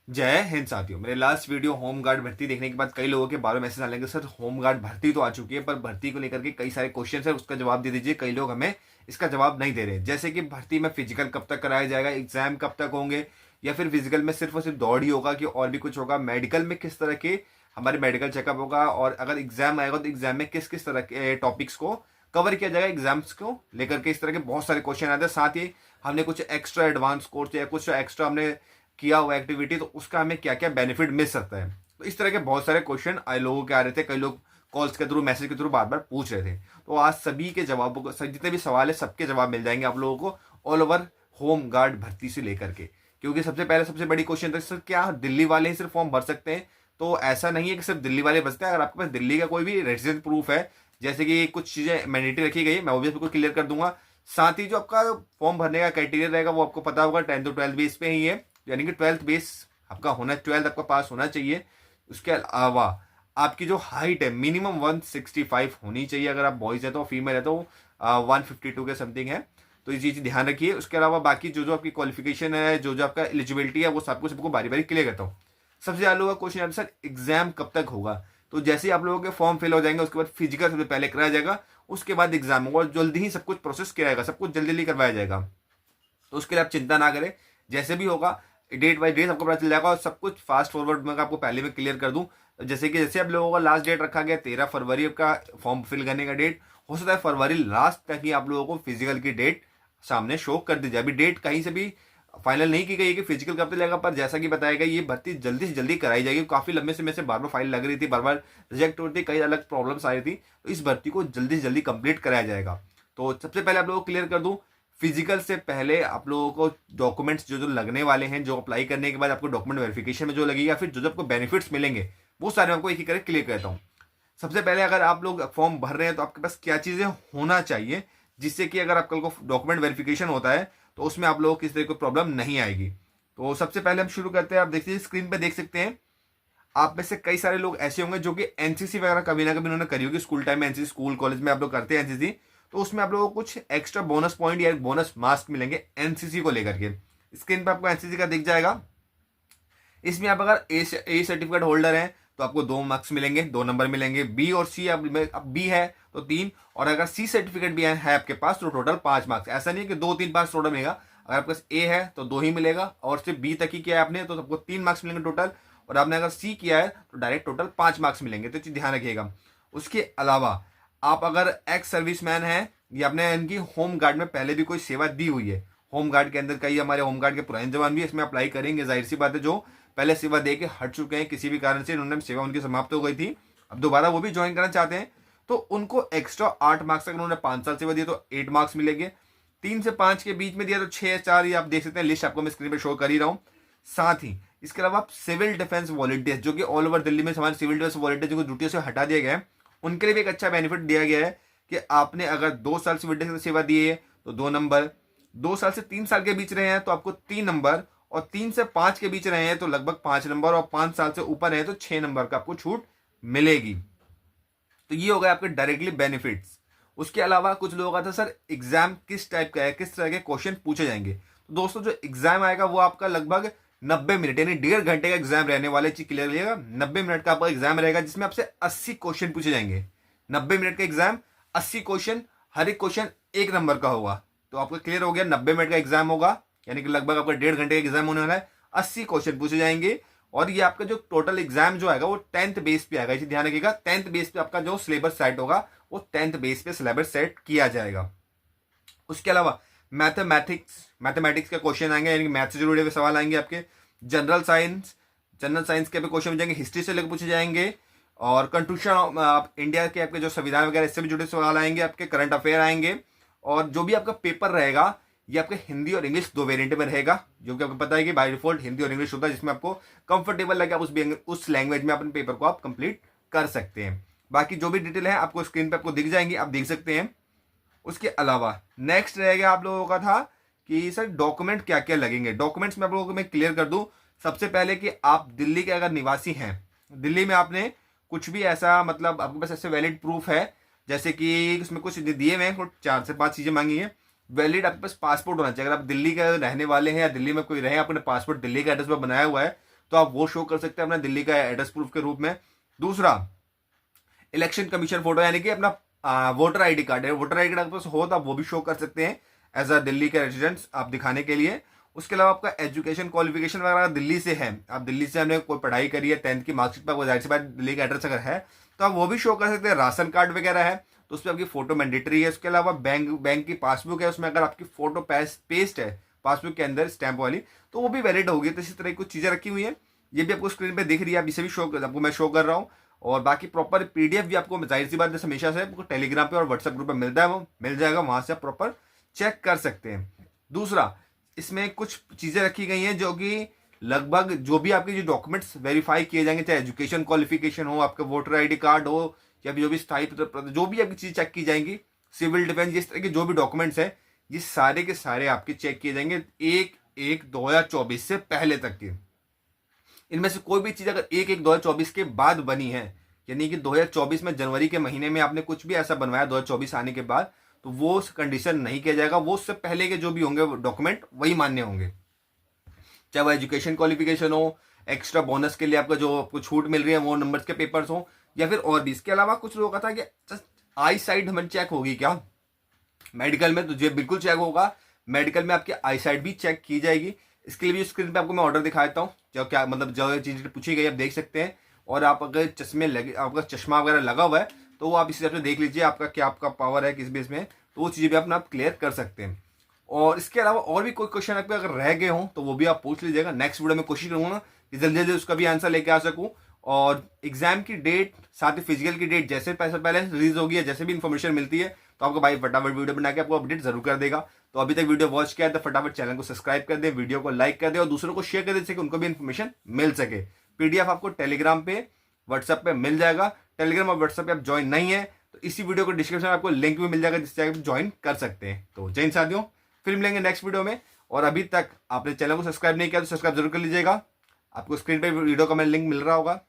जय हिंद साथियों। मेरे लास्ट वीडियो होम गार्ड भर्ती देखने के बाद कई लोगों के बारे में मैसेज आने लगे, सर होम गार्ड भर्ती तो आ चुकी है पर भर्ती को लेकर के कई सारे क्वेश्चन है, उसका जवाब दे दीजिए। कई लोग हमें इसका जवाब नहीं दे रहे, जैसे कि भर्ती में फिजिकल कब तक कराया जाएगा, एग्जाम कब तक होंगे, या फिर फिजिकल में सिर्फ और सिर्फ दौड़ ही होगा कि और भी कुछ होगा, मेडिकल में किस तरह के हमारे मेडिकल चेकअप होगा, और अगर एग्जाम आएगा तो एग्जाम में किस किस तरह के टॉपिक्स को कवर किया जाएगा एग्जाम्स को लेकर के। इस तरह के बहुत सारे क्वेश्चन आते हैं। साथ ही हमने कुछ एक्स्ट्रा एडवांस कोर्स या कुछ एक्स्ट्रा हमने किया हुआ एक्टिविटी, तो उसका हमें क्या क्या बेनिफिट मिल सकता है। तो इस तरह के बहुत सारे क्वेश्चन आए लोगों के आ रहे थे, कई लोग कॉल्स के थ्रू मैसेज के थ्रू बार बार पूछ रहे थे। तो आज सभी के जवाबों को, जितने भी सवाल है सबके जवाब मिल जाएंगे आप लोगों को, ऑल ओवर होम गार्ड भर्ती से लेकर के। क्योंकि सबसे पहले सबसे बड़ी क्वेश्चन था, सर क्या दिल्ली वाले ही सिर्फ फॉर्म भर सकते हैं? तो ऐसा नहीं है कि सिर्फ दिल्ली वाले बचते हैं। अगर आपके पास दिल्ली का कोई भी रेजिडेंट प्रूफ है, जैसे कि कुछ चीजें मैंडेटरी रखी गई, मैं वो भी आपको क्लियर कर दूंगा। साथ ही जो आपका फॉर्म भरने का क्राइटेरिया रहेगा वो आपको पता होगा, 10th to 12th बेस पे ही है, यानी कि 12th बेस आपका होना, 12th आपका पास होना चाहिए। उसके अलावा आपकी जो हाइट है मिनिमम 165 होनी चाहिए, अगर आप बॉयज है तो, फीमेल है तो 152 के समथिंग है। तो ये चीज ध्यान रखिए। उसके अलावा बाकी जो जो आपकी क्वालिफिकेशन है, जो जो आपका एलिजिबिलिटी है, वो सबको बारी बारी क्लियर करता हूँ। सबसे ज्यादा लोगों का क्वेश्चन है, सर एग्जाम कब तक होगा? तो जैसे ही आप लोगों के फॉर्म फिल हो जाएंगे उसके बाद फिजिकल सबसे पहले कराया जाएगा, उसके बाद एग्जाम होगा, और जल्दी ही सब कुछ प्रोसेस किया जाएगा, सब कुछ जल्दी जल्दी करवाया जाएगा। तो उसके लिए आप चिंता ना करें, जैसे भी होगा डेट बाई डेट आपको पता चल जाएगा, और सब कुछ फास्ट फॉरवर्ड में आपको पहले में क्लियर कर दूं। जैसे कि जैसे आप लोगों का लास्ट डेट रखा गया 13 फरवरी का फॉर्म फिल करने का डेट, हो सकता है फरवरी लास्ट तक ही आप लोगों को फिजिकल की डेट सामने शो कर दी जाए। अभी डेट कहीं से भी फाइनल नहीं की गई है कि फिजिकल कब तक लगेगा, पर जैसा कि बताया गया ये भर्ती जल्दी से जल्दी कराई जाएगी। काफी लंबे समय से बार बार फाइल लग रही थी, बार बार रिजेक्ट हो रही थी, कई अलग प्रॉब्लम्स आ रही थी, तो इस भर्ती को जल्दी से जल्दी कंप्लीट कराया जाएगा। तो सबसे पहले आप लोगों को क्लियर कर दूं, फिजिकल से पहले आप लोगों को डॉक्यूमेंट्स जो जो लगने वाले हैं, जो अप्लाई करने के बाद आपको डॉक्यूमेंट वेरिफिकेशन में जो लगेगा, फिर जो जो आपको बेनिफिट्स मिलेंगे, वो सारे आपको एक एक करके क्लियर करता हूँ। सबसे पहले अगर आप लोग फॉर्म भर रहे हैं तो आपके पास क्या चीजें होना चाहिए, जिससे कि अगर आप कल को डॉक्यूमेंट वेरिफिकेशन होता है तो उसमें आप लोगों को किसी तरह की प्रॉब्लम नहीं आएगी। तो सबसे पहले हम शुरू करते हैं। आप देखिए स्क्रीन पे देख सकते हैं, आप में से कई सारे लोग ऐसे होंगे जो कि एनसीसी वगैरह कभी ना कभी उन्होंने करी होगी। स्कूल टाइम में एनसीसी, स्कूल कॉलेज में आप लोग करते हैं एनसीसी, तो उसमें आप लोगों को कुछ एक्स्ट्रा बोनस पॉइंट या बोनस मार्क्स मिलेंगे एनसीसी को लेकर के। स्क्रीन पे आपको एनसीसी का दिख जाएगा। इसमें आप अगर ए सर्टिफिकेट होल्डर हैं तो आपको 2 मार्क्स मिलेंगे, 2 नंबर मिलेंगे। बी और सी, अब बी है तो 3, और अगर सी सर्टिफिकेट भी है आपके पास तो टोटल 5 मार्क्स। ऐसा नहीं है कि 2 3 5 टोटल मिलेगा। अगर आपके पास ए है तो 2 ही मिलेगा, और सिर्फ बी तक ही किया है आपने तो आपको 3 मार्क्स मिलेंगे टोटल, और आपने अगर सी किया है तो डायरेक्ट टोटल 5 मार्क्स मिलेंगे। तो ध्यान रखिएगा। उसके अलावा आप अगर एक्स सर्विसमैन हैं या आपने इनकी होम गार्ड में पहले भी कोई सेवा दी हुई है, होम गार्ड के अंदर कई हमारे होम गार्ड के पुराने जवान भी इसमें अप्लाई करेंगे, जाहिर सी बात है, जो पहले सेवा दे के हट चुके हैं, किसी भी कारण से उन्होंने सेवा उनकी समाप्त हो गई थी, अब दोबारा वो भी ज्वाइन करना चाहते हैं, तो उनको एक्स्ट्रा 8 मार्क्स, अगर उन्होंने 5 साल सेवा दी तो 8 मार्क्स मिलेंगे। 3 से 5 के बीच में दिया तो 6 4, ये आप देख सकते हैं, लिस्ट आपको मैं स्क्रीन पर शो कर ही रहा हूँ। साथ ही इसके अलावा आप सिविल डिफेंस वॉलंटियर्स, जो कि ऑल ओवर दिल्ली में हमारे सिविल डिफेंस वॉलंटियर जो ड्यूटी से हटा दिए गए हैं, उनके लिए भी एक अच्छा बेनिफिट दिया गया है कि आपने अगर 2 साल सिविल डिफेंस सेवा दी है तो 2 नंबर, 2 साल से 3 साल के बीच रहे हैं तो आपको 3 नंबर, और 3 से 5 के बीच रहे हैं तो लगभग 5 नंबर, और 5 साल से ऊपर है तो 6 नंबर का आपको छूट मिलेगी। तो ये हो गया आपके डायरेक्टली बेनिफिट्स। उसके अलावा कुछ लोगों का था, सर एग्जाम किस टाइप का है, किस तरह के क्वेश्चन पूछे जाएंगे। तो दोस्तों जो एग्जाम आएगा वो आपका लगभग 90 मिनट यानी 1.5 घंटे का एग्जाम रहने वाले, चीज क्लियर रहिएगा। 90 मिनट का आपका एग्जाम रहेगा जिसमें आपसे 80 क्वेश्चन पूछे जाएंगे। 90 मिनट का एग्जाम, 80 क्वेश्चन, हर एक क्वेश्चन 1 नंबर का होगा। तो आपको क्लियर हो गया, 90 मिनट का एग्जाम होगा, यानी कि लगभग आपका 1.5 घंटे का एग्जाम होने वाला है। 80 क्वेश्चन पूछे जाएंगे, और ये आपका जो टोटल एग्जाम जो आएगा वो 10th बेस पे आएगा। इसे ध्यान रखिएगा, 10th बेस पे आपका जो सिलेबस सेट होगा वो 10th बेस पे सिलेबस सेट किया जाएगा। उसके अलावा मैथमेटिक्स के क्वेश्चन आएंगे, यानी कि मैथ से जुड़े हुए सवाल आएंगे आपके। जनरल साइंस के भी क्वेश्चन जाएंगे, हिस्ट्री से लेकर पूछे जाएंगे, और कंस्टिट्यूशन आप इंडिया के आपके जो संविधान वगैरह इससे भी जुड़े सवाल आएंगे आपके, करंट अफेयर आएंगे। और जो भी आपका पेपर रहेगा ये आपके हिंदी और इंग्लिश 2 वेरिएंट में रहेगा, जो कि आपको पता है कि बाय डिफॉल्ट हिंदी और इंग्लिश होता है, जिसमें आपको कंफर्टेबल लगे आप उस लैंग्वेज में अपने पेपर को आप कंप्लीट कर सकते हैं। बाकी जो भी डिटेल है आपको स्क्रीन पे आपको दिख जाएंगी, आप देख सकते हैं। उसके अलावा नेक्स्ट रहेगा आप लोगों का था कि सर डॉक्यूमेंट क्या क्या लगेंगे। डॉक्यूमेंट्स में आप लोगों को मैं क्लियर कर दूं। सबसे पहले कि आप दिल्ली के अगर निवासी हैं, दिल्ली में आपने कुछ भी ऐसा, मतलब आपके पास ऐसे वैलिड प्रूफ है, जैसे कि उसमें कुछ दिए हुए हैं, कुछ 4 से 5 चीजें मांगी है। वैलिड आपके पास पासपोर्ट होना चाहिए। अगर आप दिल्ली के रहने वाले हैं या दिल्ली में कोई रहे, अपने पासपोर्ट दिल्ली के एड्रेस पर बनाया हुआ है, तो आप वो शो कर सकते हैं अपना दिल्ली का एड्रेस प्रूफ के रूप में। दूसरा, इलेक्शन कमीशन फोटो, यानी कि अपना वोटर आईडी कार्ड है, वोटर आईडी कार्ड आपके पास हो तो आप वो भी शो कर सकते हैं एज अ दिल्ली के रेजिडेंट्स आप दिखाने के लिए। उसके अलावा आपका एजुकेशन क्वालिफिकेशन वगैरह दिल्ली से है, आप दिल्ली से हमने कोई पढ़ाई करी है, 10th की मार्कशीट पर जाहिर सी बात दिल्ली का एड्रेस अगर है तो आप वो भी शो कर सकते हैं। राशन कार्ड वगैरह है तो उस पर आपकी फोटो मैंडेटरी है। उसके अलावा बैंक की पासबुक है, उसमें अगर आपकी फोटो पेस्ट है पासबुक के अंदर स्टैंप वाली तो वो भी वैलिड होगी। तो इसी तरह की कुछ चीज़ें रखी हुई हैं, ये भी आपको स्क्रीन पे दिख रही है, आप इसे भी आपको मैं शो कर रहा हूँ। और बाकी प्रॉपर पीडीएफ भी आपको जाहिर सी बात जैसे हमेशा से आपको टेलीग्राम पे और व्हाट्सएप ग्रुप पे मिलता है, वो मिल जाएगा, वहां से आप प्रॉपर चेक कर सकते हैं। दूसरा, इसमें कुछ चीजें रखी गई हैं जो कि लगभग जो भी आपके जो डॉक्यूमेंट्स वेरीफाई किए जाएंगे, चाहे एजुकेशन क्वालिफिकेशन हो, आपका वोटर आईडी कार्ड हो, या जो भी स्थायी जो भी आपकी चीज चेक की जाएंगी, सिविल डिफेंस, इस तरह के जो भी डॉक्यूमेंट्स है ये सारे के सारे आपके चेक किए जाएंगे 1/1/2024 से पहले तक के। इनमें से कोई भी चीज अगर 1/1/2024 के बाद बनी है, यानी कि 2024 में जनवरी के महीने में आपने कुछ भी ऐसा बनवाया 2024 आने के बाद, तो वो कंडीशन नहीं किया जाएगा, वो उससे पहले के जो भी होंगे डॉक्यूमेंट वही मान्य होंगे। चाहे वो एजुकेशन क्वालिफिकेशन हो, एक्स्ट्रा बोनस के लिए आपका जो आपको छूट मिल रही है वो नंबर्स के पेपर्स हो, या फिर और भी। इसके अलावा कुछ लोगों का था कि जस्ट आई साइड हमें चेक होगी क्या मेडिकल में, तो ये बिल्कुल चेक होगा, मेडिकल में आपकी आई साइड भी चेक की जाएगी। इसके लिए भी स्क्रीन पे आपको मैं ऑर्डर दिखा देता हूँ, जो क्या मतलब जो चीज़ पूछी गई आप देख सकते हैं। और आप अगर चश्मे लगे, आपका चश्मा वगैरह लगा हुआ है तो वो आप इस हिसाब से देख लीजिए आपका क्या आपका पावर है किस बेस में, तो वो चीज़ें भी अपना आप क्लियर कर सकते हैं। और इसके अलावा और भी कोई क्वेश्चन आपके अगर रह गए हों तो वो भी आप पूछ लीजिएगा। नेक्स्ट वीडियो में कोशिश करूँगा कि जल्दी जल्दी उसका भी आंसर लेके आ सकूँ। और एग्जाम की डेट साथ ही फिजिकल की डेट जैसे पैसे पहले रिलीज होगी है, जैसे भी इन्फॉर्मेशन मिलती है तो आपको भाई फटाफट वीडियो बना के आपको अपडेट जरूर कर देगा। तो अभी तक वीडियो वॉच किया है तो फटाफट चैनल को सब्सक्राइब कर दे, वीडियो को लाइक कर दे और दूसरों को शेयर कर दे ताकि उनको भी इन्फॉर्मेशन मिल सके। पीडीएफ आपको टेलीग्राम पे व्हाट्सएप पे मिल जाएगा। टेलीग्राम और व्हाट्सएप पे आप ज्वाइन नहीं है तो इसी वीडियो को डिस्क्रिप्शन में आपको लिंक भी मिल जाएगा जिससे आप ज्वाइन कर सकते हैं। तो जय हिंद साथियों, फिर मिलेंगे नेक्स्ट वीडियो में। और अभी तक आपने चैनल को सब्सक्राइब नहीं किया तो सब्सक्राइब जरूर कर लीजिएगा, आपको स्क्रीन पे वीडियो का लिंक मिल रहा होगा।